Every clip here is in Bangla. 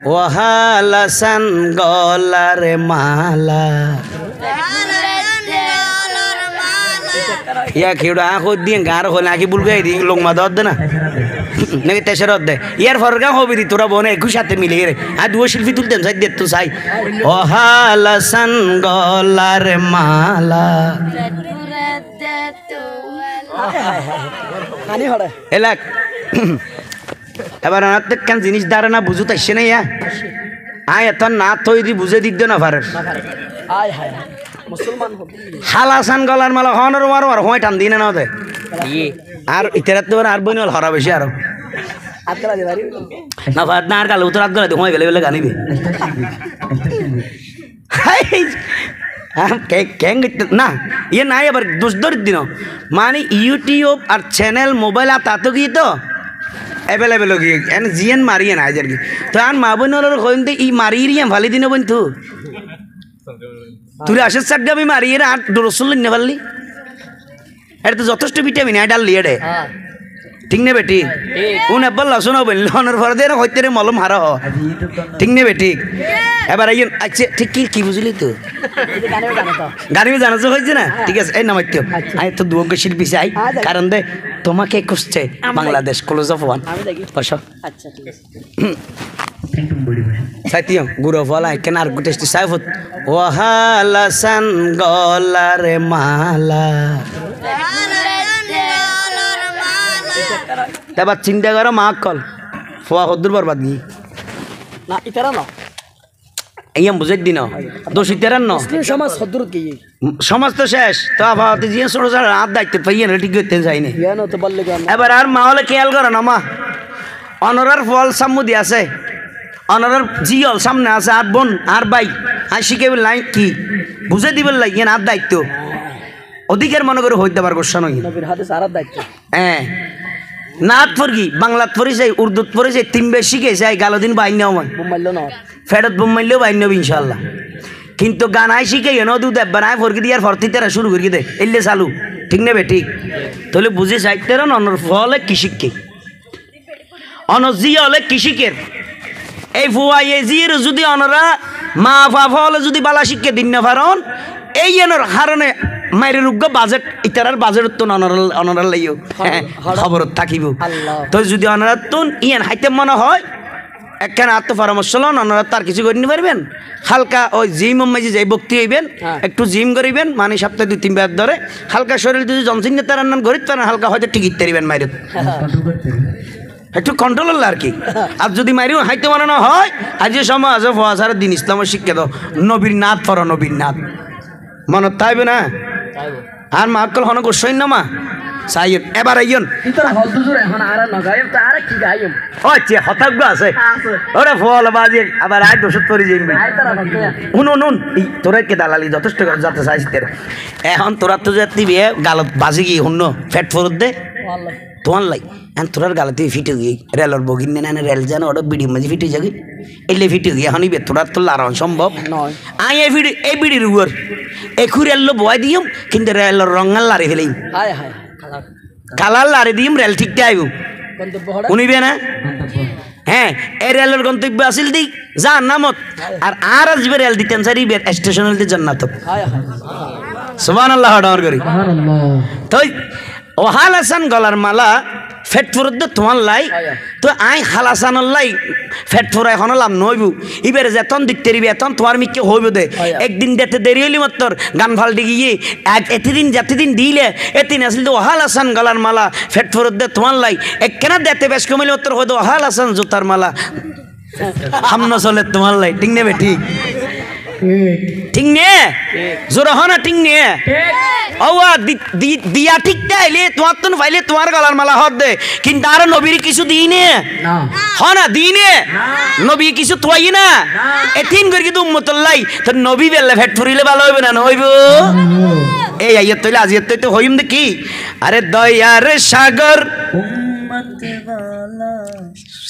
ওহালাসান গলার মালা ইয়া কেউটা আঁখ দিয়ে গাঁর হলে আঁকি বুলগাই দি লোক মা দর দে না নাকি তেসের দে ইয়ার ফরগা হবি দি তোরা বোনে একটু সাথে মিলে রে আর দুয়ো শিল্পী তুলতেন সাই দে তো সাই ওহালাসান গলার মালা এলাক এবার আমার তো কেন জিনিস দ্বারা না বুঝু তাইছে না ইয়া আয় এত না তৈরি বুঝে দিক না পারে হালাসান গলার মালা হনর মারো আর হয় টান দিনে না দে আর ইতারা তো আর বই নল হরা বেশি আরো না ভাত না আর কাল উত্তর আগ গলা হয় গেলে গানিবি না ইয়ে নাই আবার দোষ ধরিত দিন মানে ইউটিউব আর চ্যানেল মোবাইল আর তাতো কি তো অ্যাভেলেবেল গিয়ে এন জিএন মারিয়ে না আজ আর কি তো আর মা বোন কইতে ই মারিয়ে ভালি দিন বোন তো তুই আসে চাকরি আমি মারিয়ে আর রসুল না পারলি এটা তো যথেষ্ট ভিটামিন এটা ডাল লিয়ে ঠিক নে বেটি উন এবার লসুন হবেন লনের পরে দিয়ে হইতে রে মলম হারা হ ঠিক নে বেটি এবার আইন আচ্ছা ঠিক কি কি বুঝলি তো গাড়ি জানা তো হয়েছে না ঠিক আছে এই নামাইতে আমি তো দুঃখ শিল্পী চাই কারণ দে তোমাকে খুঁজছে বাংলাদেশ ক্লোজ অফ ওয়ান বসো আচ্ছা ঠিক আছে সাইতিও গুরু ফলা কেন আর টেস্টি সাইফত ওয়াহালাসান গলার মালা এবার চিন্তা করো মা কল ফোয়া হদ্দুর বরবাদ গিয়ে না ইতারা না এই বুঝে দিন দোষ ইতারান ন সমাজ হদ্দুর গিয়ে সমাজ তো শেষ তো আবার জিয়ে ছোট ছোট হাত দায়িত্ব পাইয়ে না ঠিক করতে চাইনি এবার আর মা হলে খেয়াল করো না মা অনরার ফল সাম্মুদি আছে অনরার জিয়ল সামনে আছে আর বোন আর ভাই আর শিখে লাই কি বুঝে দিবেন লাগে আর দায়িত্ব অধিকার মনে করে হইতে পারবো নয় হ্যাঁ নাথ ফরগি বাংলাত ফরি যাই উর্দুত ফরি যাই তিন বেশ শিখে যাই গালো দিন বাইন ফেরত বোম মারলেও বাইন ইনশাল্লাহ কিন্তু গানায় শিখে নদু দেব বানায় ফরকি দিয়ে আর ফরতি তেরা শুরু করি দে এলে চালু ঠিক নেবে ঠিক তাহলে বুঝে চাইতে অনর ফলে কৃষিককে অনজি হলে কৃষিকের এই ফুয়াই এই জির যদি অনরা মা বাবা হলে যদি বালা শিখকে দিন না পারন এই এনর হারণে মায়ের উগ্র বাজেট ইতারার বাজেট তো অনরার লাইও খবর থাকিব তো যদি অনরার তুন ইয়ান হাইতে মনে হয় একখানে আত্মপরামর্শ লন অনরা তার কিছু করে নিতে পারবেন হালকা ওই জিম মাঝে যাই ভক্তি হইবেন একটু জিম করিবেন মানে সপ্তাহে 2-3 বার ধরে হালকা শরীর যদি জনসিংহ তার রান্নান ঘরিত পারেন হালকা হয়তো টিকিট তারিবেন মায়ের একটু কন্ট্রোল হল আর কি আর যদি মারিও হাইতে বানানো হয় আজ যে সময় আছে ফোয়াশার দিন ইসলামের শিক্ষা দাও নবীর নাথ পর নবীর নাথ মনত তাইবে না আর মা কল হন গোসাইন না মা সাইন এবার আইন আচ্ছা হতাগ্য আছে ওরে ফল বাজে আবার আয় দোষ তরি যাইবে শুনুন তোরা কে দালালি যথেষ্ট যাতে চাইছি এখন তোরা তো যাতে বিয়ে গালত বাজি গিয়ে শুন ফ্যাট ফরত দে তোমার লাই এখন তোরার গালাতে ফিটে গিয়ে রেলর বগিন না রেল জানো ওটা বিড়ির মাঝে ফিটে যাবি এলে ফিটে গিয়ে এখন তোরার তো লারণ সম্ভব আই এই বিড়ির উপর একু রেল বয় দিম কিন্তু রেলর রঙাল লারে ফেলেই কালার লারে দিম রেল ঠিকতে আইব শুনিবে না হ্যাঁ এই রেলের গন্তব্য আসিল দিক যা নামত আর আসবে রেল দিতেন সারি স্টেশনের দিকে জান্নাত সুবহানাল্লাহ ডাওয়ার করি তো ওহালাসান গলার মালা ফেট ফুরত তোমার লাই তো আই হালাসানোর লাই ফেট ফুরা এখন লাভ নইব এবারে যেতন দিকতে দিবি এতন তোমার মিকে হইব দে একদিন যেতে দেরি হইলি মাত্র গান ফাল দিগিয়ে এতদিন যেতেদিন দিলে এতিন আসলে ওহালাসান গলার মালা ফেট ফুরত তোমার লাই একখানা দেতে বেশ কমিলে মাত্র হয়তো ওহালাসান জুতার মালা হামন চলে তোমার লাই ঠিক নেবে ঠিক ঠিক নিয়ে জোর হনা ঠিক নিয়ে ওয়া দিয়া ঠিক তাইলে তোমার তো পাইলে তোমার গলার মালা হদ দে কিন্তু আর নবীর কিছু দিই নে হনা দিই নে নবী কিছু তোয়াই না এতিন করে কিন্তু উম্মতুল্লাহ তো নবী বেলে ফেট ফুরিলে ভালো হইবে না হইব এই আইয়ত তইলে আজিয়ত তো হইম দে কি আরে দয়ার সাগর উম্মতে ওয়ালা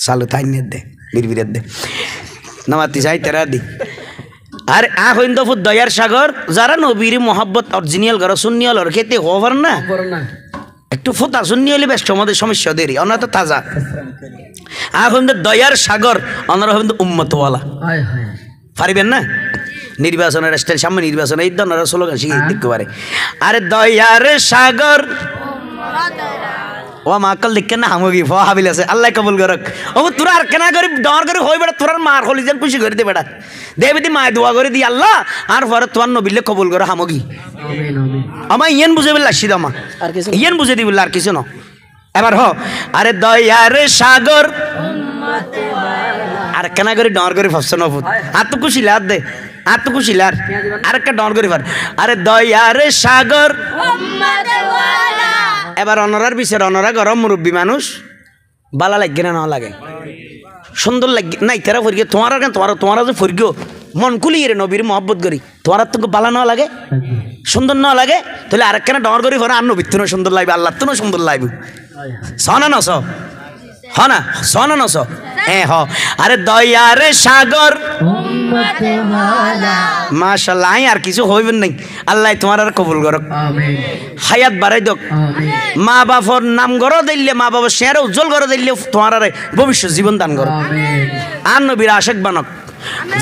চালু থাইনে দে বিরবিরে দে নামাতি যাই তেরা দি আর আইন তো দয়ার সাগর যারা নবীর মোহাব্বত অরিজিনাল গর সুন্নিয়াল আর খেতে হবার না একটু ফোতা সুন্নি হলে বেশ আমাদের সমস্যা দেরি অন্য তো তাজা এখন দয়ার সাগর ওনারা হবেন উম্মতওয়ালা পারিবেন না নির্বাচনের স্টাইল সামনে নির্বাচন এই ধরনের স্লোগান শিখে দেখতে পারে আরে দয়ার সাগর ও মা কল দেখেন না হামগি ফ হাবিল আছে আল্লাহ কবুল করক ও তোরা আর কেনা করে ডর করে হই বেটা তোর মার হলি যেন খুশি করে দে বেটা দেবে দি মায় দোয়া করে দি আল্লাহ আর পরে তোর নবিলে কবুল করে হামগি আমিন আমিন আমা ইয়ান বুঝে বল লাসি দামা আর কিছু ইয়ান বুঝে দি বল আর কিছু না এবার হ আরে দয়ার সাগর আর কেনা করে ডর করে ফসন ফুট আর তো খুশি লাদ দে আর তো খুশি লার আর একটা ডর করে পার আরে দয়ার সাগর এবার অনরার বিচার অনরা গরম মুরব্বী মানুষ বালা লাগে না না লাগে সুন্দর লাগে নাই তেরা ফরিয়ে তোমার কেন তোমার যে ফরিও মন কুলিয়ে রে নবীর মহব্বত করি তোমার তো বালা না লাগে সুন্দর না লাগে তাহলে আর কেন ডর করি আর নবীর তো সুন্দর লাগবে আল্লাহ তো সুন্দর লাগবে সনা নস হ না সনা নস হ্যাঁ হ আরে দয়ার সাগর মাশাআল্লাহ আর কিছু হইবেন নাই আল্লাহ তোমার আর কবুল করক হায়াত বাড়াই দক মা বাপর নাম গড় দিলে মা বাবা শেয়ার উজ্জ্বল করে দিলে তোমার আর ভবিষ্যৎ জীবন দান করো আর নবীর আশেক বানক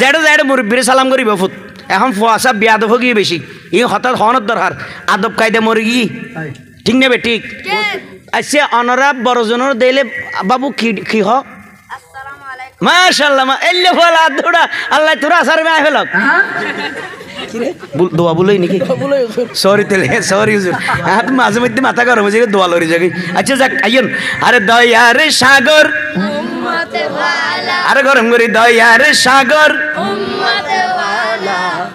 যেটা যেটা মুরব্বীর সালাম করি বাফুত এখন ফুয়াশা বিয়াদব গিয়ে বেশি ই হঠাৎ হওয়ানোর দরকার আদব কায়দা মরে গিয়ে ঠিক নেবে ঠিক আচ্ছা অনরা বড়জনের দিলে বাবু কি হ মাশাআল্লাহ এল্লে ফলা দৌড়া আল্লাহ তোরা সারবে আই ফেলক দোয়া বলেই নাকি সরি তেলে সরি হুজুর হ্যাঁ তুমি মাঝে মধ্যে মাথা গরম হয়ে দোয়া লড়ি যাবে আচ্ছা যাক আইন আরে দয়ার সাগর আরে গরম করি দয়ার সাগর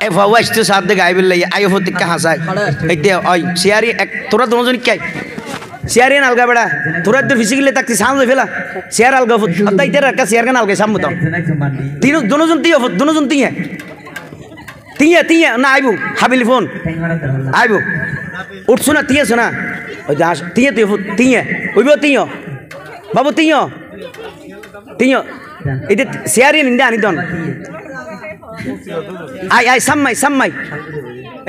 এ ফাওয়াজ তো সাথে গাইবে লাই আইও হতে কা হাসাই এইতে ওই সিয়ারি এক তোরা দুজন কি সিয়ারি আলগা বেড়া তোরা তো ফিজিক্যালি থাকতি সামনে ফেলা সিয়ার আলগা ফুট আদাই তেরা কা সিয়ার কান আলগা সামনে তো তিন দুজন তিয় ফুট দুজন তিয় তিয় না আইবু হাবিল ফোন আইবু উঠছো না তিয় শোনা ওই দাস তিয় ফুট তিয় ওইব তিয় বাবু তিয় এটা সিয়ারি নিন্দা আনি দন আই সাম্মাই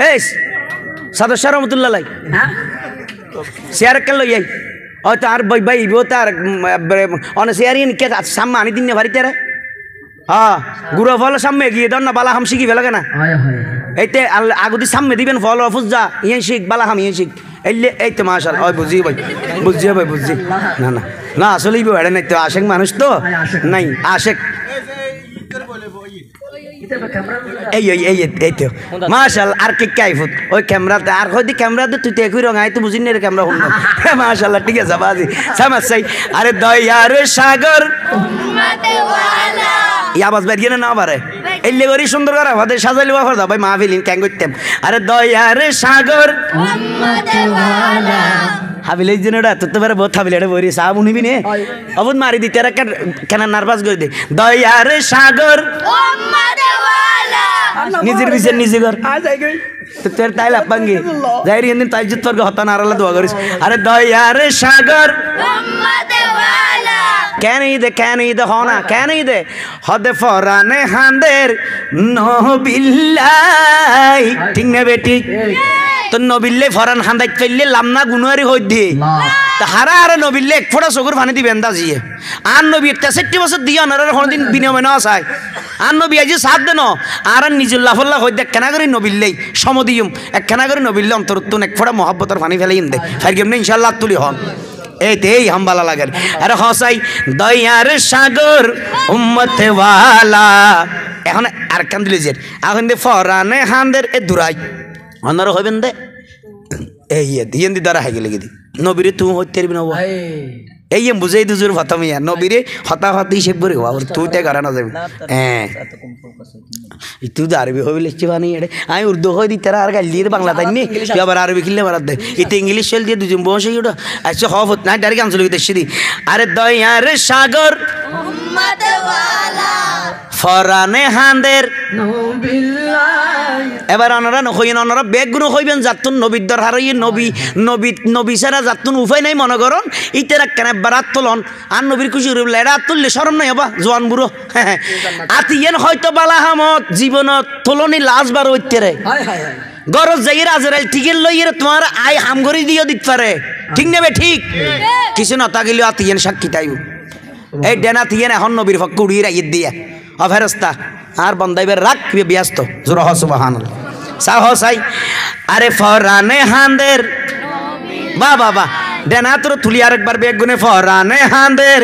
এই সদস্য রহমতুল্লাহ লাই শেয়ার কেন লই ও তার বই ইবো তার অন শেয়ারি কে সাম্মা আনি দিন ভারিতে রে হ্যাঁ গুড়ো ফল সামনে গিয়ে দন না বালা হাম শিখি ফেলে না এইতে আগুদি সামনে দিবেন ফল অফুজ যা ইয়ে শিখ বালা হাম ইয়ে শিখ এলে এই তো মাশাল ওই বুঝি ভাই বুঝছি না না না আসলেই বেড়ে নাই তো আশেক মানুষ তো নাই আশেক এই তো মাশাল আর কে কাইফুত ওই ক্যামেরাতে আর হয়তো ক্যামেরাতে তুই তো একই রঙ আই তো বুঝিনি রে ক্যামেরা হল মাশাল্লাহ ঠিক আছে বাজি সামাসাই আরে দয়ার সাগর এই আওয়াজ বেরিয়ে না পারে এলে করি সুন্দর করে আমাদের সাজাইলে বাফার দাও ভাই মাহফিলিন ক্যাং করতাম আরে দয়ার সাগর হাবিল এই জন্য তো পারে বহুত হাবিল এটা বরি সাহ উনিবি নে অবুদ মারি দিতে কেন নার্ভাস করে দে দয়ার সাগর নিজের বিচার নিজে কর তো তোর তাই লাপাঙ্গি যাই রে তাই জিত তোর হতা নারালা দোয়া করিস আরে দয়ার সাগর কেন ঈদে হনা কেন ঈদে হদে ফরানে হাঁদের নবিল্লাই ঠিক না বেটি তো নবিল্লে ফরান হাঁদাই চললে লামনা গুনুয়ারি হই দিয়ে তা হারা হারা নবিল্লে এক ফোঁটা চকুর পানি দিবেন দাজিয়ে আর নবী 63 বছর দিয়ে অনারের কোনোদিন বিনিময় না চায় আর নবী আজ সাথ দেন আর নিজুল্লাফল্লা হই দেখ কেনা করে নবিল্লেই সমদিয়ম এক কেনা করে নবিল্লে অন্তরত্তুন এক ফোঁটা মহব্বতের পানি ফেলে দে ফার কেমনি ইনশাল্লাহ তুলি হন এই হামবালা লাগে আরে হসাই দয়ার সাগর উম্মতে ওয়ালা এখন আর কান দিলে যে এখন দে ফরানে হাঁদের এ দুরাই অনারা হইবেন দে এই ইয়ে দি দ্বারা হাইগে লেগে দি নবীরে তুমি হইতে পারবি না এই বুঝাই দুজোর ফতামিয়া নবীরে হতাহত হিসেব করে হওয়া তুই তো গাড়া না যাবি হ্যাঁ তুই তো আরবি হবি লিখছি বানি এড়ে আমি উর্দু হয়ে দিই তারা আর গাল দিয়ে বাংলা তাই নি তুই আবার আরবি খেললে মারাত দেয় এতে ইংলিশ চল দিয়ে দুজন বসে ওটা আচ্ছা হত না ডাইরেক্ট আঞ্চলিক দেশে দি আরে দয়ার সাগর ফরানে হাঁদের এবার ওনারা নখইন ওনারা বেগুন হইবেন যাতুন নবীর দর হারাই নবী ছাড়া যাতুন উপায় নাই মনে করন ইতেরা কেন বারাত তোলন আর নবীর খুশি রইল এটা তুললে শরম নাই হবা জোয়ান বুড়ো আতিয়েন হয়তো বালাহামত জীবনত তোলনি লাজ বার হইতে রে গরজ যাই রাজরাইল টিকেট লইয়ে তোমার আই হাম করে দিও দিতে পারে ঠিক নেবে ঠিক কিছু না তাগিলেও আতিয়েন সাক্ষী তাইব এই ডেনা থিয়ে না এখন নবীর পক্ষে উড়িয়ে রাইয়ে দিয়া ও ফেরেস্তা আর বন্দাইবের রাখ ব্যস্ত জোর হ সুবহানাল্লাহ সাহ সাই আরে ফরানে হাঁদের বা বাবা ডেনা তোর তুলি আরেকবার বেগুনে ফরানে হাঁদের